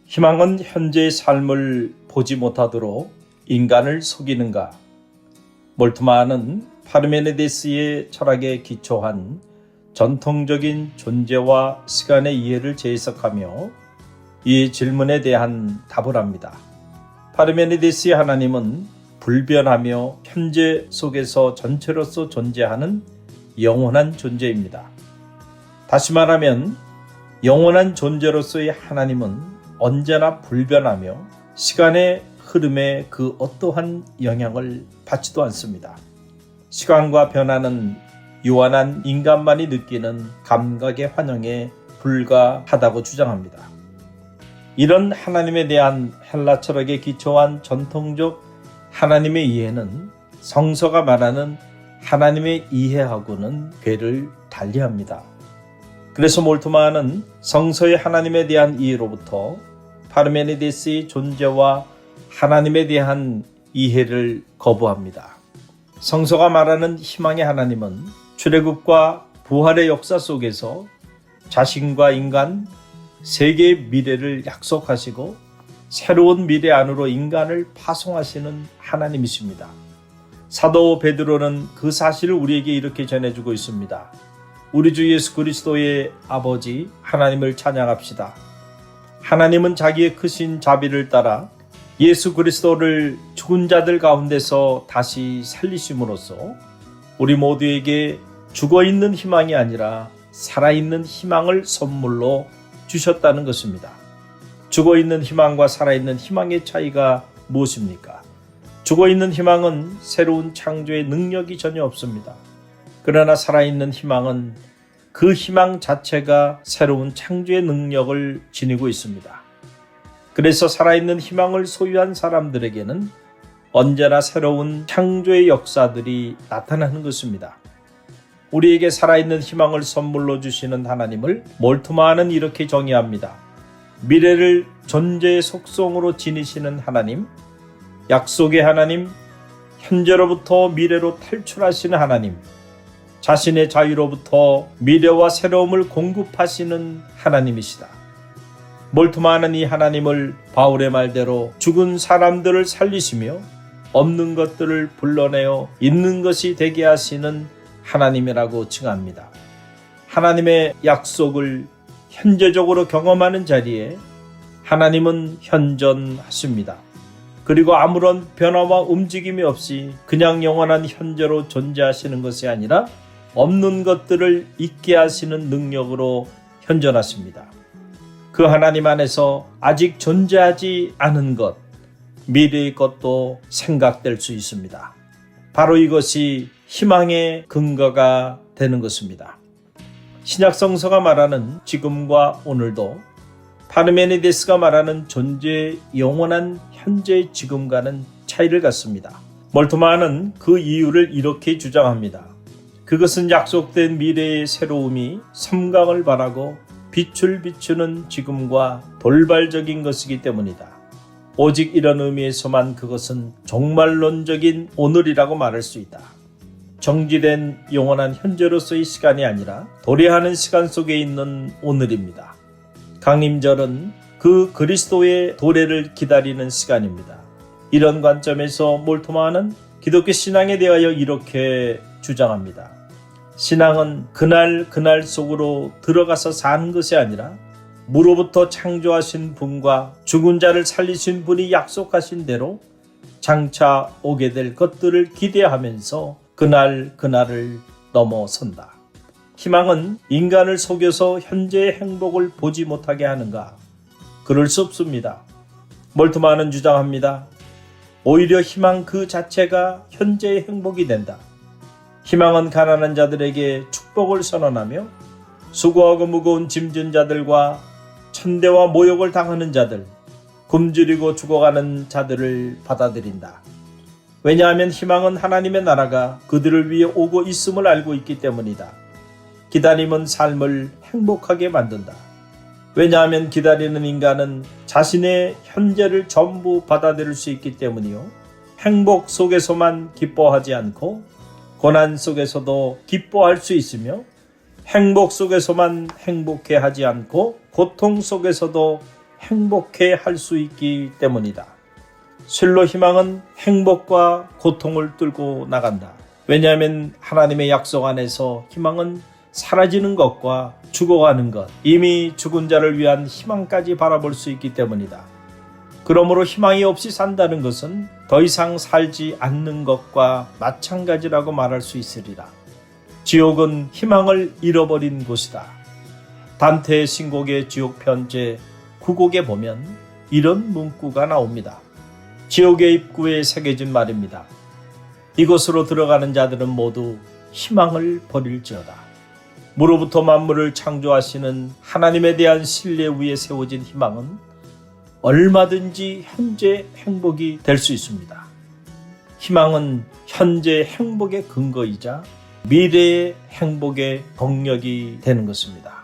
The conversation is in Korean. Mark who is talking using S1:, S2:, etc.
S1: 희망은 현재의 삶을 보지 못하도록 인간을 속이는가? 몰트만은 파르메니데스의 철학에 기초한 전통적인 존재와 시간의 이해를 재해석하며 이 질문에 대한 답을 합니다. 파르메니데스의 하나님은 불변하며 현재 속에서 전체로서 존재하는 영원한 존재입니다. 다시 말하면 영원한 존재로서의 하나님은 언제나 불변하며 시간의 흐름에 그 어떠한 영향을 받지도 않습니다. 시간과 변화는 유한한 인간만이 느끼는 감각의 환영에 불과하다고 주장합니다. 이런 하나님에 대한 헬라 철학에 기초한 전통적 하나님의 이해는 성서가 말하는 하나님의 이해하고는 궤를 달리합니다. 그래서 몰트만은 성서의 하나님에 대한 이해로부터 파르메니데스의 존재와 하나님에 대한 이해를 거부합니다. 성서가 말하는 희망의 하나님은 출애굽과 부활의 역사 속에서 자신과 인간, 세계의 미래를 약속하시고 새로운 미래 안으로 인간을 파송하시는 하나님이십니다. 사도 베드로는 그 사실을 우리에게 이렇게 전해주고 있습니다. 우리 주 예수 그리스도의 아버지 하나님을 찬양합시다. 하나님은 자기의 크신 자비를 따라 예수 그리스도를 죽은 자들 가운데서 다시 살리심으로써 우리 모두에게 죽어있는 희망이 아니라 살아있는 희망을 선물로 주셨다는 것입니다. 죽어있는 희망과 살아있는 희망의 차이가 무엇입니까? 죽어있는 희망은 새로운 창조의 능력이 전혀 없습니다. 그러나 살아있는 희망은 그 희망 자체가 새로운 창조의 능력을 지니고 있습니다. 그래서 살아있는 희망을 소유한 사람들에게는 언제나 새로운 창조의 역사들이 나타나는 것입니다. 우리에게 살아있는 희망을 선물로 주시는 하나님을 몰트만은 이렇게 정의합니다. 미래를 존재의 속성으로 지니시는 하나님, 약속의 하나님, 현재로부터 미래로 탈출하시는 하나님, 자신의 자유로부터 미래와 새로움을 공급하시는 하나님이시다. 몰트만은 이 하나님을 바울의 말대로 죽은 사람들을 살리시며 없는 것들을 불러내어 있는 것이 되게 하시는 하나님이라고 칭합니다. 하나님의 약속을 현재적으로 경험하는 자리에 하나님은 현존하십니다. 그리고 아무런 변화와 움직임이 없이 그냥 영원한 현재로 존재하시는 것이 아니라 없는 것들을 있게 하시는 능력으로 현존하십니다. 그 하나님 안에서 아직 존재하지 않은 것, 미래의 것도 생각될 수 있습니다. 바로 이것이 희망의 근거가 되는 것입니다. 신약 성서가 말하는 지금과 오늘도 파르메니데스가 말하는 존재의 영원한 현재의 지금과는 차이를 갖습니다. 몰트만은 그 이유를 이렇게 주장합니다. 그것은 약속된 미래의 새로움이 섬광을 발하고 빛을 비추는 지금과 돌발적인 것이기 때문이다. 오직 이런 의미에서만 그것은 종말론적인 오늘이라고 말할 수 있다. 정지된 영원한 현재로서의 시간이 아니라 도래하는 시간 속에 있는 오늘입니다. 강림절은 그 그리스도의 도래를 기다리는 시간입니다. 이런 관점에서 몰트만은 기독교 신앙에 대하여 이렇게 주장합니다. 신앙은 그날 속으로 들어가서 사는 것이 아니라 무로부터 창조하신 분과 죽은 자를 살리신 분이 약속하신 대로 장차 오게 될 것들을 기대하면서 그날을 넘어선다. 희망은 인간을 속여서 현재의 행복을 보지 못하게 하는가? 그럴 수 없습니다. 몰트만은 주장합니다. 오히려 희망 그 자체가 현재의 행복이 된다. 희망은 가난한 자들에게 축복을 선언하며 수고하고 무거운 짐진 자들과 천대와 모욕을 당하는 자들, 굶주리고 죽어가는 자들을 받아들인다. 왜냐하면 희망은 하나님의 나라가 그들을 위해 오고 있음을 알고 있기 때문이다. 기다림은 삶을 행복하게 만든다. 왜냐하면 기다리는 인간은 자신의 현재를 전부 받아들일 수 있기 때문이요. 행복 속에서만 기뻐하지 않고 고난 속에서도 기뻐할 수 있으며 행복 속에서만 행복해하지 않고 고통 속에서도 행복해 할 수 있기 때문이다. 실로 희망은 행복과 고통을 뚫고 나간다. 왜냐하면 하나님의 약속 안에서 희망은 사라지는 것과 죽어가는 것, 이미 죽은 자를 위한 희망까지 바라볼 수 있기 때문이다. 그러므로 희망이 없이 산다는 것은 더 이상 살지 않는 것과 마찬가지라고 말할 수 있으리라. 지옥은 희망을 잃어버린 곳이다. 단테의 신곡의 지옥편 제9곡에 보면 이런 문구가 나옵니다. 지옥의 입구에 새겨진 말입니다. 이곳으로 들어가는 자들은 모두 희망을 버릴지어다. 무로부터 만물을 창조하시는 하나님에 대한 신뢰 위에 세워진 희망은 얼마든지 현재 행복이 될 수 있습니다. 희망은 현재 행복의 근거이자 미래의 행복의 동력이 되는 것입니다.